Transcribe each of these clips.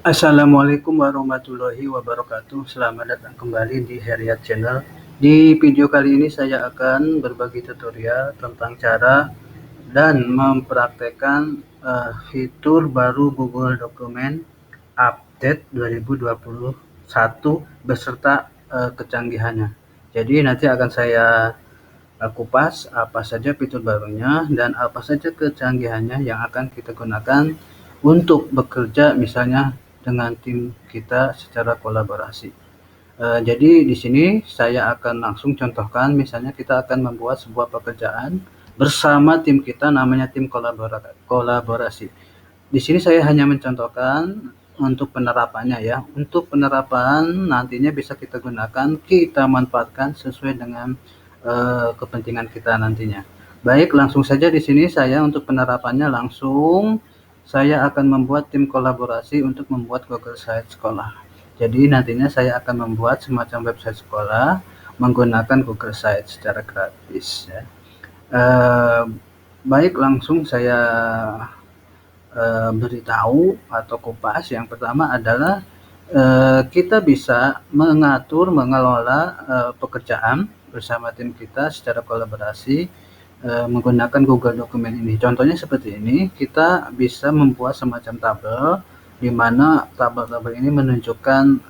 Assalamualaikum warahmatullahi wabarakatuh. Selamat datang kembali di Heriat Channel. Di video kali ini saya akan berbagi tutorial tentang cara dan mempraktekkan fitur baru Google Dokumen Update 2021 beserta kecanggihannya. Jadi nanti akan saya kupas apa saja fitur barunya dan apa saja kecanggihannya yang akan kita gunakan untuk bekerja misalnya dengan tim kita secara kolaborasi. Jadi di sini saya akan langsung contohkan, misalnya kita akan membuat sebuah pekerjaan bersama tim kita, namanya tim kolaborasi. Di sini saya hanya mencontohkan untuk penerapannya ya. Untuk penerapan nantinya bisa kita gunakan, kita manfaatkan sesuai dengan kepentingan kita nantinya. Baik, langsung saja di sini saya untuk penerapannya langsung saya akan membuat tim kolaborasi untuk membuat Google Site sekolah. Jadi nantinya saya akan membuat semacam website sekolah menggunakan Google Site secara gratis ya. Baik, langsung saya beritahu atau kupas. Yang pertama adalah kita bisa mengelola pekerjaan bersama tim kita secara kolaborasi menggunakan Google Dokumen ini. Contohnya seperti ini, kita bisa membuat semacam tabel di mana tabel-tabel ini menunjukkan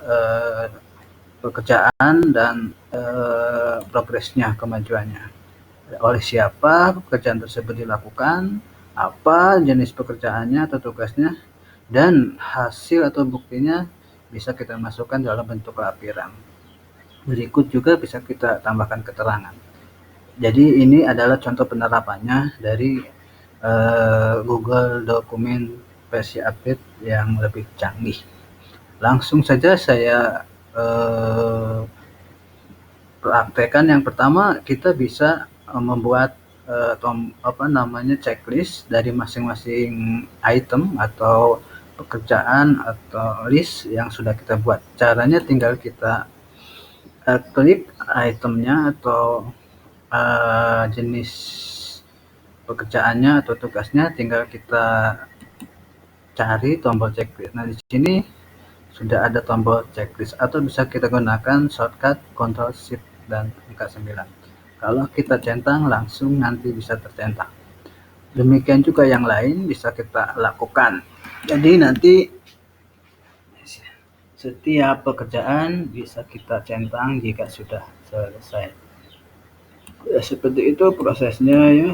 pekerjaan dan progresnya, kemajuannya. Oleh siapa pekerjaan tersebut dilakukan, apa jenis pekerjaannya atau tugasnya, dan hasil atau buktinya bisa kita masukkan dalam bentuk lampiran. Berikut juga bisa kita tambahkan keterangan. Jadi ini adalah contoh penerapannya dari Google Dokumen versi update yang lebih canggih. Langsung saja saya praktekkan. Yang pertama, kita bisa membuat checklist dari masing-masing item atau pekerjaan atau list yang sudah kita buat. Caranya tinggal kita klik itemnya atau jenis pekerjaannya atau tugasnya, tinggal kita cari tombol checklist. Nah, di sini sudah ada tombol checklist atau bisa kita gunakan shortcut Ctrl Shift dan angka 9. Kalau kita centang langsung nanti bisa tercentang. Demikian juga yang lain bisa kita lakukan. Jadi nanti setiap pekerjaan bisa kita centang jika sudah selesai. Ya, seperti itu prosesnya ya.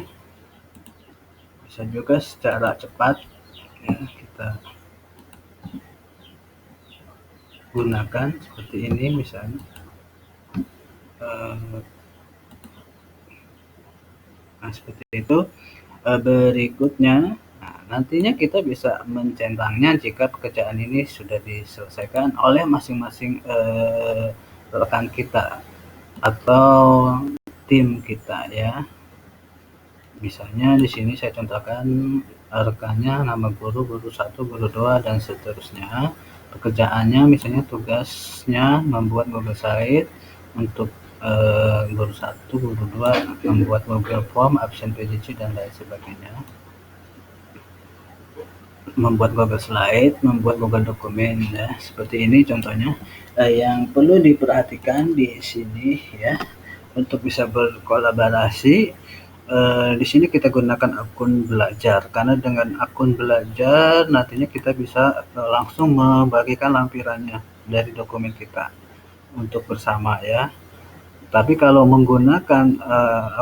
Bisa juga secara cepat ya, kita gunakan seperti ini misalnya. Nah, seperti itu. Berikutnya, nantinya kita bisa mencentangnya jika pekerjaan ini sudah diselesaikan oleh masing-masing rekan kita atau tim kita ya. Misalnya di sini saya contohkan rekannya, nama guru, guru 1, guru 2, dan seterusnya. Pekerjaannya misalnya tugasnya membuat Google Site untuk guru 1, guru 2 membuat Google Form, absen PJJ, dan lain sebagainya. Membuat Google Slide, membuat Google Dokumen ya. Seperti ini contohnya. Yang perlu diperhatikan di sini ya, untuk bisa berkolaborasi, di sini kita gunakan akun belajar, karena dengan akun belajar nantinya kita bisa langsung membagikan lampirannya dari dokumen kita untuk bersama ya. Tapi kalau menggunakan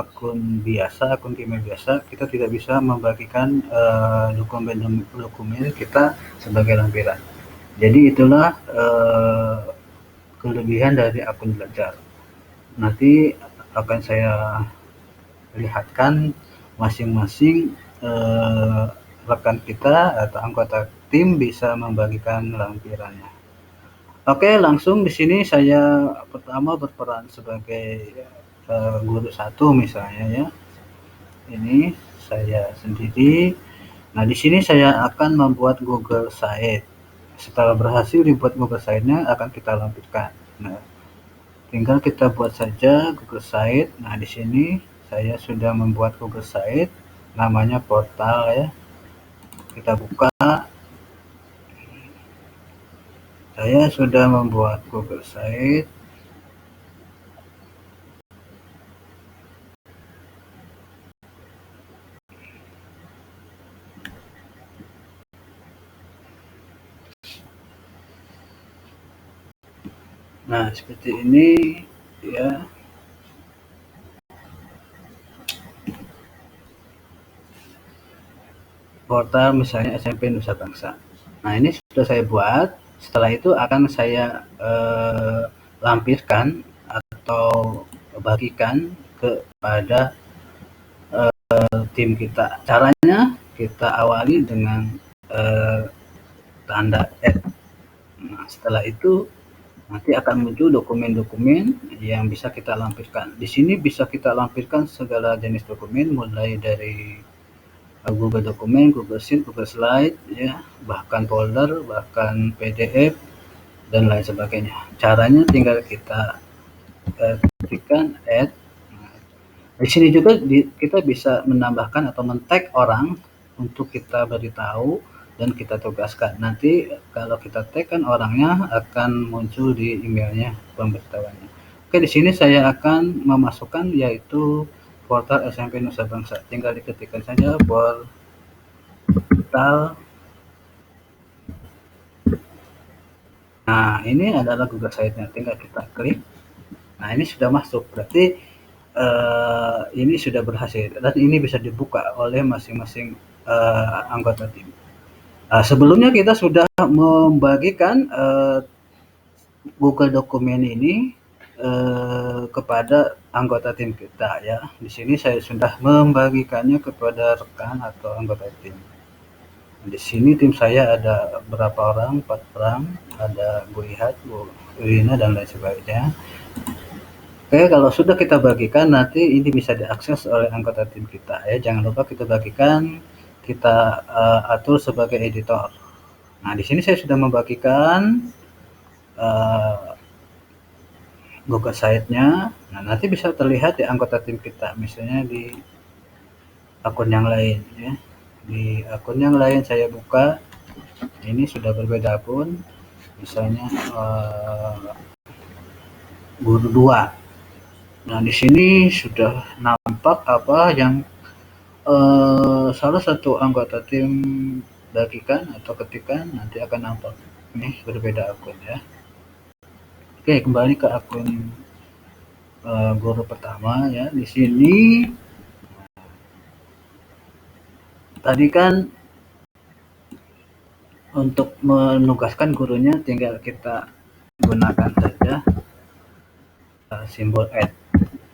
akun biasa, akun Gmail biasa, kita tidak bisa membagikan dokumen kita sebagai lampiran. Jadi itulah kelebihan dari akun belajar. Nanti akan saya lihatkan masing-masing rekan kita atau anggota tim bisa membagikan lampirannya. Oke, langsung di sini saya pertama berperan sebagai guru 1 misalnya ya. Ini saya sendiri. Nah, di sini saya akan membuat Google Site. Setelah berhasil dibuat Google Site-nya akan kita lampirkan. Nah, tinggal kita buat saja Google Site. Nah, di sini saya sudah membuat Google Site, namanya portal ya. Kita buka. Saya sudah membuat Google Site. Nah, seperti ini ya. Portal misalnya SMP Nusa Bangsa. Nah, ini sudah saya buat. Setelah itu akan saya lampirkan atau bagikan kepada tim kita. Caranya kita awali dengan tanda add. Nah, setelah itu nanti akan muncul dokumen-dokumen yang bisa kita lampirkan. Di sini bisa kita lampirkan segala jenis dokumen, mulai dari Google Dokumen, Google Sheet, Google Slide, ya, bahkan folder, bahkan PDF, dan lain sebagainya. Caranya tinggal kita ketikkan add. Nah, di sini juga kita bisa menambahkan atau men-tag orang untuk kita beritahu dan kita tugaskan. Nanti kalau kita tag kan orangnya akan muncul di emailnya pemberitahuannya. Oke, di sini saya akan memasukkan yaitu portal SMP Nusa Bangsa. Tinggal diketikkan saja portal. Nah, ini adalah Google Site-nya. Tinggal kita klik. Nah, ini sudah masuk. Berarti ini sudah berhasil dan ini bisa dibuka oleh masing-masing anggota tim. Sebelumnya kita sudah membagikan Google Dokumen ini kepada anggota tim kita, ya. Di sini saya sudah membagikannya kepada rekan atau anggota tim. Di sini tim saya ada berapa orang? 4 orang. Ada Bu Ihat, Bu Irina, dan lain sebagainya. Oke, kalau sudah kita bagikan, nanti ini bisa diakses oleh anggota tim kita, ya. Jangan lupa kita bagikan, kita atur sebagai editor. Nah, di sini saya sudah membagikan Google Site-nya. Nah, nanti bisa terlihat di anggota tim kita, misalnya di akun yang lain, ya. Di akun yang lain saya buka, ini sudah berbeda akun, misalnya guru 2. Nah, di sini sudah nampak apa yang salah satu anggota tim bagikan atau ketikan, nanti akan nampak. Ini berbeda akun, ya. Oke, kembali ke akun guru pertama, ya. Di sini tadi kan untuk menugaskan gurunya tinggal kita gunakan saja simbol add.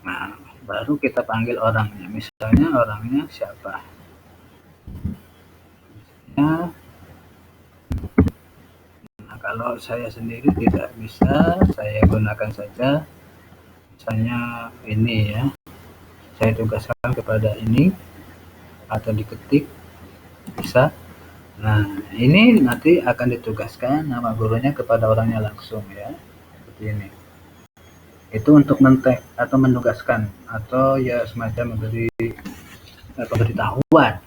Nah, baru kita panggil orangnya. Misalnya orangnya siapa? Nah, kalau saya sendiri tidak bisa, saya gunakan saja misalnya ini, ya. Saya tugaskan kepada ini atau diketik bisa. Nah, ini nanti akan ditugaskan nama gurunya kepada orangnya langsung, ya. Seperti ini. Itu untuk men-tag atau menugaskan atau ya semacam memberi pemberitahuan.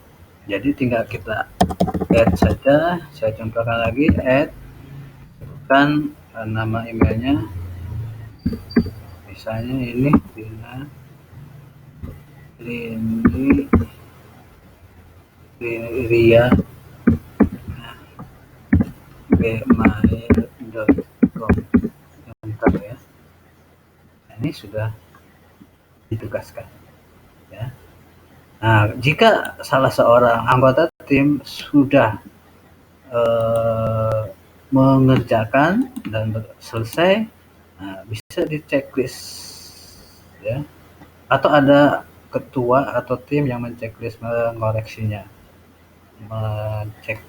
Jadi tinggal kita add saja. Saya contohkan lagi, add, sebutkan nama emailnya, misalnya ini Ria gmail.com, enter, ya. Nah, ini sudah ditugaskan, ya. Nah, jika salah seorang anggota tim sudah mengerjakan dan selesai, nah, bisa di checklist, ya. Atau ada ketua atau tim yang menceklis, mengoreksinya,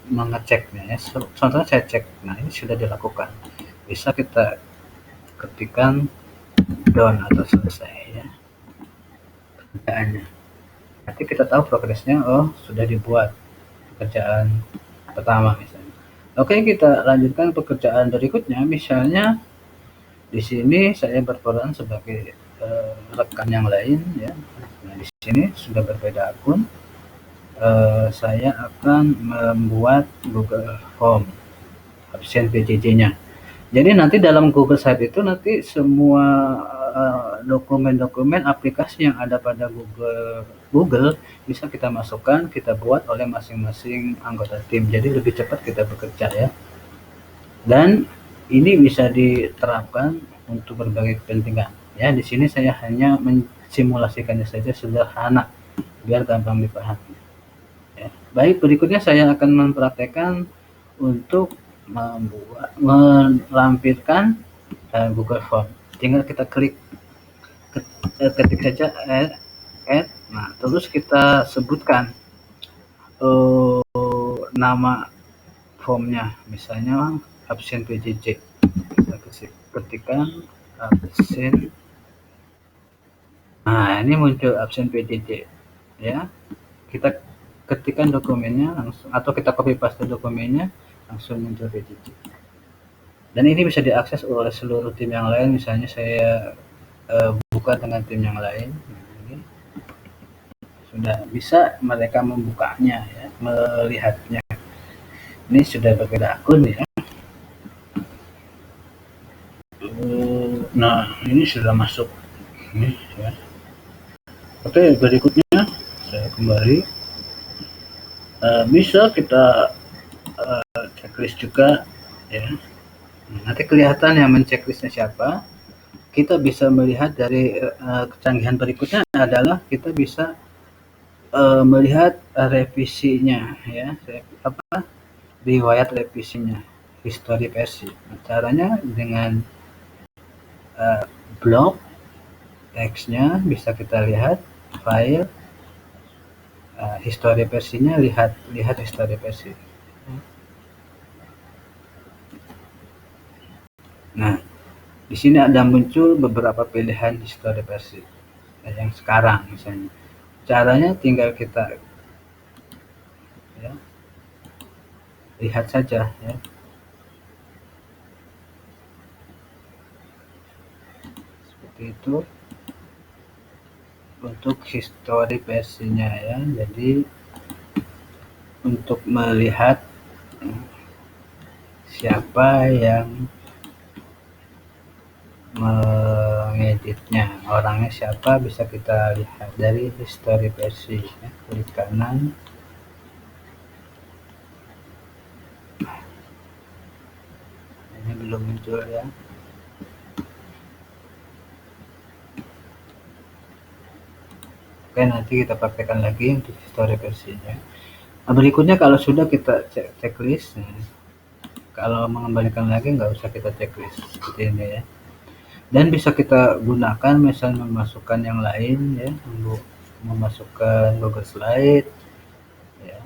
mengeceknya, ya. Contohnya saya cek. Nah, ini sudah dilakukan. Bisa kita ketikkan done atau selesai, ya, pekerjaannya. Nanti kita tahu progresnya, oh sudah dibuat pekerjaan pertama misalnya. Oke, kita lanjutkan pekerjaan berikutnya. Misalnya di sini saya berperan sebagai rekan yang lain, ya. Nah, di sini sudah berbeda akun. Saya akan membuat Google Form absen PJJ-nya. Jadi nanti dalam Google Site itu nanti semua dokumen-dokumen aplikasi yang ada pada Google bisa kita masukkan, kita buat oleh masing-masing anggota tim. Jadi lebih cepat kita bekerja ya. Dan ini bisa diterapkan untuk berbagai kepentingan. Ya, di sini saya hanya mensimulasikannya saja sederhana biar gampang dipahami. Ya. Baik, berikutnya saya akan mempraktekkan untuk melampirkan Google Form. Tinggal kita ketik saja add, nah terus kita sebutkan nama formnya, misalnya absen PJJ. Kita ketikkan absen. Nah, ini muncul absen PJJ ya. Kita ketikkan dokumennya langsung, atau kita copy paste dokumennya, langsung muncul PJJ. Dan ini bisa diakses oleh seluruh tim yang lain. Misalnya saya buka dengan tim yang lain, ini sudah bisa mereka membukanya ya, melihatnya. Ini sudah berbeda akun ya. Nah, ini sudah masuk ini ya. Oke, berikutnya saya kembali. Bisa kita checklist juga ya. Nanti kelihatan yang menceklisnya siapa. Kita bisa melihat dari kecanggihan berikutnya adalah kita bisa melihat revisinya ya, riwayat revisinya, history versi. Caranya dengan blok teksnya bisa kita lihat, file history versinya, lihat history versi. Nah, di sini ada muncul beberapa pilihan history versi yang sekarang misalnya. Caranya tinggal kita ya, lihat saja ya. Seperti itu untuk history versinya ya. Jadi untuk melihat siapa yang mengeditnya, orangnya siapa, bisa kita lihat dari history versi ya. Klik kanan, ini belum muncul ya. Oke, nanti kita praktekkan lagi untuk history versinya. Nah, berikutnya kalau sudah kita checklist, kalau mengembalikan lagi nggak usah kita checklist seperti ini ya. Dan bisa kita gunakan misalnya memasukkan yang lain ya, memasukkan Google Slide ya,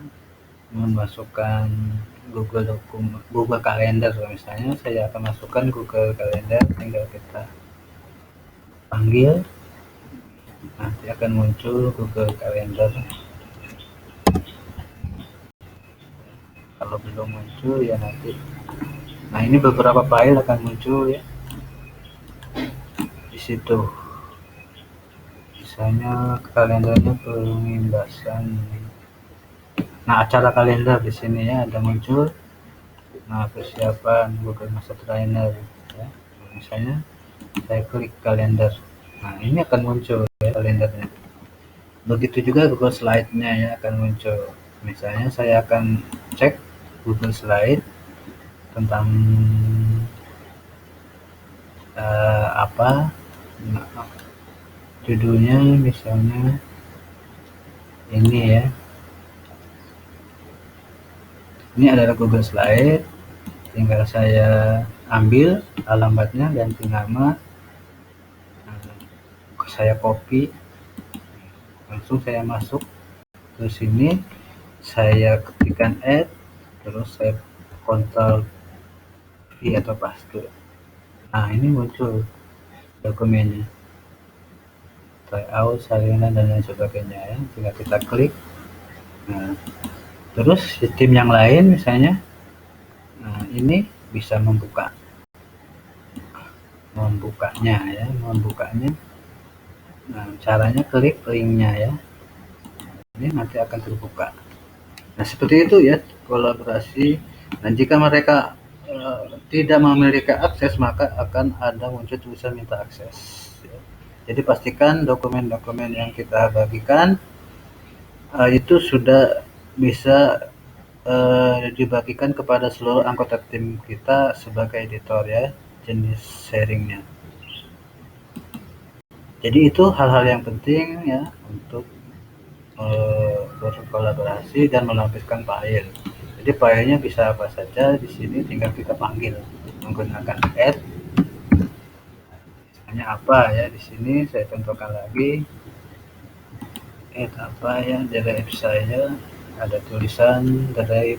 memasukkan Google Calendar. Misalnya saya akan masukkan Google Calendar, tinggal kita panggil, nanti akan muncul Google Calendar. Kalau belum muncul ya nanti, nah ini beberapa file akan muncul ya di situ. Misalnya kalendernya pengimbasan. Nah, acara kalender di sini ya ada muncul. Nah, persiapan Google Master Trainer ya. Misalnya saya klik kalender. Nah, ini akan muncul ya kalendernya. Begitu juga Google Slide-nya ya akan muncul. Misalnya saya akan cek Google Slide tentang apa, nah, judulnya misalnya ini ya. Ini adalah Google Slide, tinggal saya ambil alamatnya, ganti nama, saya copy, langsung saya masuk ke sini, saya ketikkan add, terus saya Ctrl V atau paste. Nah, ini muncul dokumennya, tryout, salinan, dan lain sebagainya ya. Tinggal kita klik. Nah, terus tim yang lain misalnya, nah ini bisa membukanya ya, membukanya. Nah, caranya klik linknya ya, ini nanti akan terbuka. Nah, seperti itu ya kolaborasi. Dan jika mereka tidak memiliki akses, maka akan ada muncul tulisan minta akses. Jadi pastikan dokumen-dokumen yang kita bagikan itu sudah bisa dibagikan kepada seluruh anggota tim kita sebagai editor ya, jenis sharingnya. Jadi itu hal-hal yang penting ya untuk berkolaborasi dan melampirkan file. Jadi filenya bisa apa saja, di sini tinggal kita panggil menggunakan add. Misalnya apa ya, di sini saya contohkan lagi add apa ya, drive saya ada tulisan drive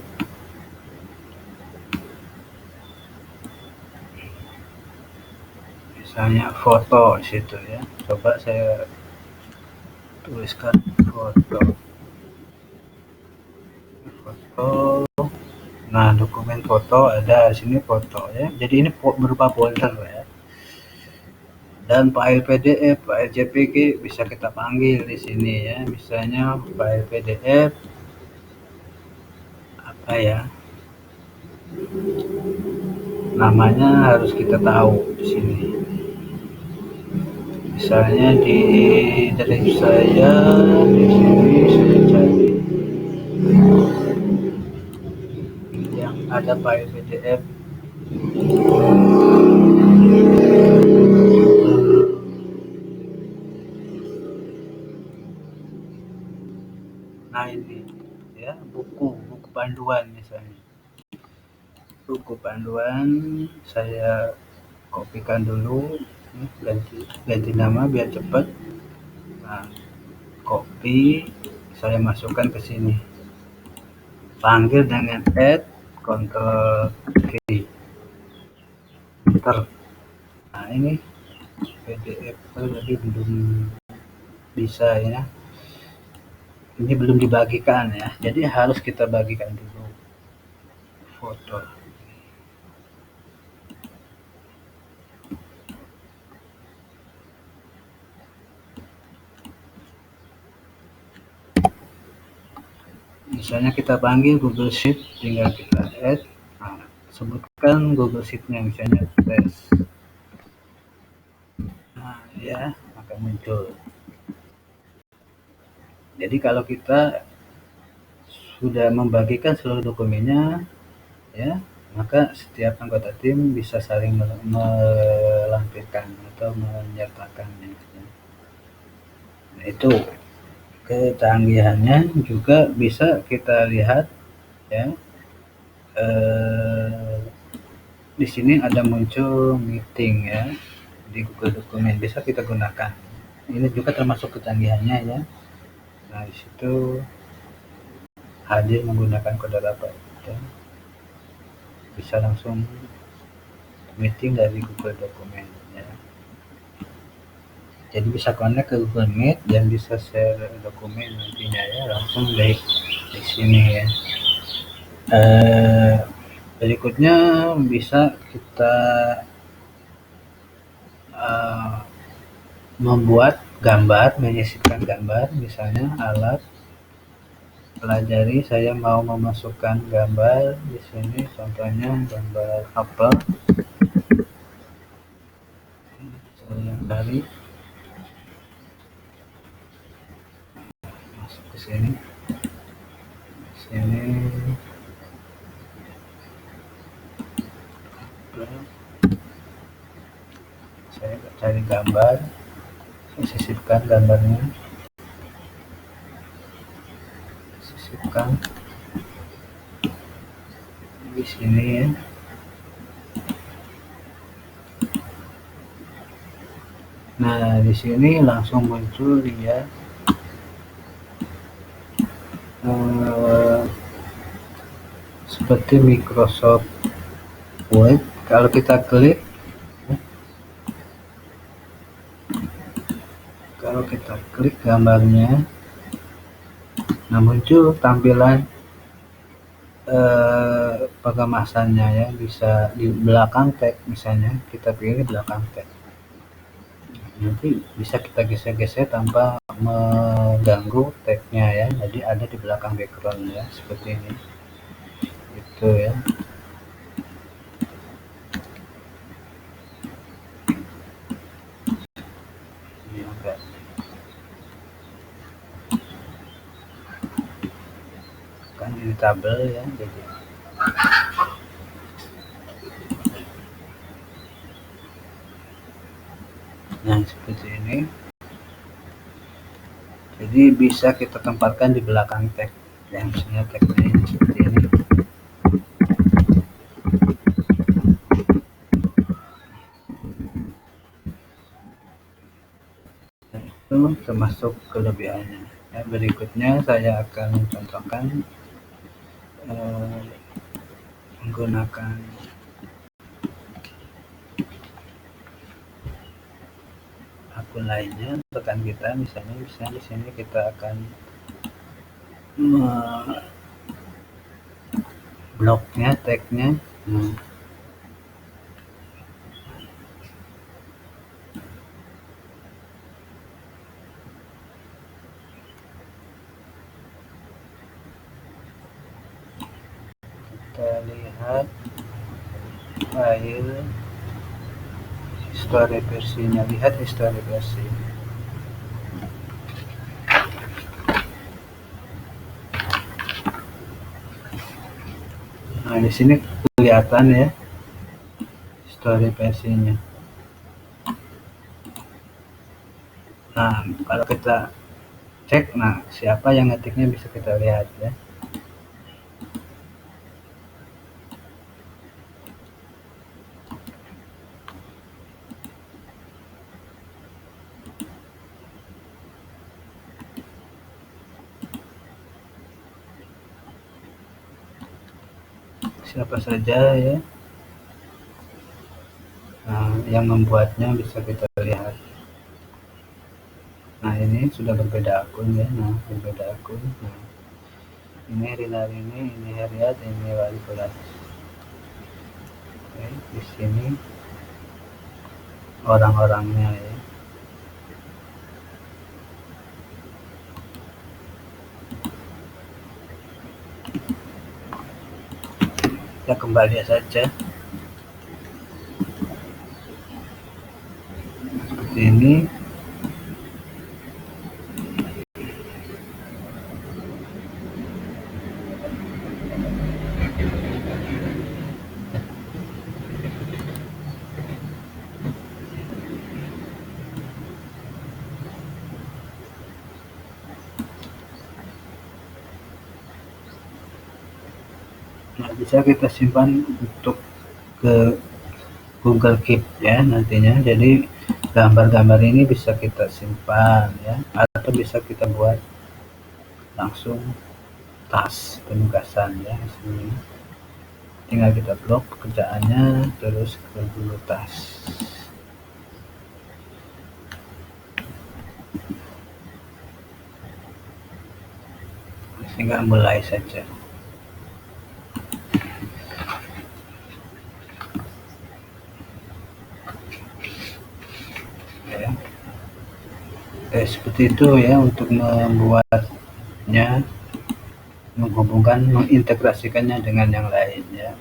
misalnya foto di situ ya. Coba saya tuliskan foto. Nah, dokumen foto ada di sini foto ya. Jadi ini berupa folder ya. Dan file PDF, file JPG bisa kita panggil di sini ya. Misalnya file PDF apa ya? Namanya harus kita tahu di sini. Misalnya di drive saya di sini saya cari yang ada file PDF. Nah ini ya, buku panduan misalnya. Buku panduan saya kopikan dulu, ganti nama biar cepat. Nah, copy, saya masukkan ke sini. Panggil dengan add, Ctrl V, enter. Nah ini PDF tadi belum bisa ya. Ini belum dibagikan ya. Jadi harus kita bagikan dulu foto. Misalnya kita panggil Google Sheet, tinggal kita add. Nah, sebutkan Google Sheet-nya misalnya test. Nah, ya, maka muncul. Jadi kalau kita sudah membagikan seluruh dokumennya, ya, maka setiap anggota tim bisa saling melampirkan atau menyertakannya. Nah, itu kecanggihannya juga bisa kita lihat ya. Di sini ada muncul meeting ya di Google Dokumen, bisa kita gunakan. Ini juga termasuk kecanggihannya ya. Nah, di situ hadir menggunakan kode rapat ya. Bisa langsung meeting dari Google Dokumen ya. Jadi bisa connect ke Google Meet dan bisa share dokumen nantinya ya, langsung dari di sini ya. Berikutnya bisa kita membuat gambar, menyisipkan gambar, misalnya alat pelajari. Saya mau memasukkan gambar di sini, contohnya gambar apel. Saya cari, masuk ke sini. Sini saya cari gambar, saya sisipkan gambarnya, sisipkan di sini ya. Nah, di sini langsung muncul dia seperti Microsoft Word. Kalau kita klik, gambarnya, nah muncul tampilan pengemasannya ya. Bisa di belakang tag, misalnya kita pilih belakang tag, nanti bisa kita geser-geser tanpa mengganggu tagnya ya. Jadi ada di belakang background ya, seperti ini itu ya. tabel ya, jadi nah seperti ini. Jadi bisa kita tempatkan di belakang tag ya, misalnya tagnya ini seperti ini. Itu termasuk kelebihannya ya. Berikutnya saya akan contohkan menggunakan akun lainnya rekan kita, misalnya di sini kita akan bloknya, tagnya. Kita lihat file history versinya, lihat history versi. Nah di sini kelihatan ya history versinya. Nah kalau kita cek, nah siapa yang ngetiknya bisa kita lihat ya. Siapa saja ya, nah, yang membuatnya bisa kita lihat. Nah ini sudah berbeda akun ya, nah berbeda akun. Nah, ini Rina ini Heriat, ini Wali Kelas. Oke, di sini orang-orangnya ya. Kita kembali saja seperti ini. Nah, bisa kita simpan untuk ke Google Keep ya nantinya. Jadi gambar-gambar ini bisa kita simpan ya, atau bisa kita buat langsung tas penugasan ya. Di sini tinggal kita blok pekerjaannya, terus ke Google Tas. Sehingga mulai saja. Ya. Seperti itu ya untuk membuatnya, menghubungkan, mengintegrasikannya dengan yang lain ya.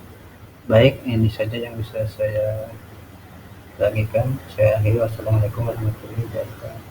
Baik, ini saja yang bisa saya bagikan. Saya akhiri. Wassalamualaikum warahmatullahi wabarakatuh.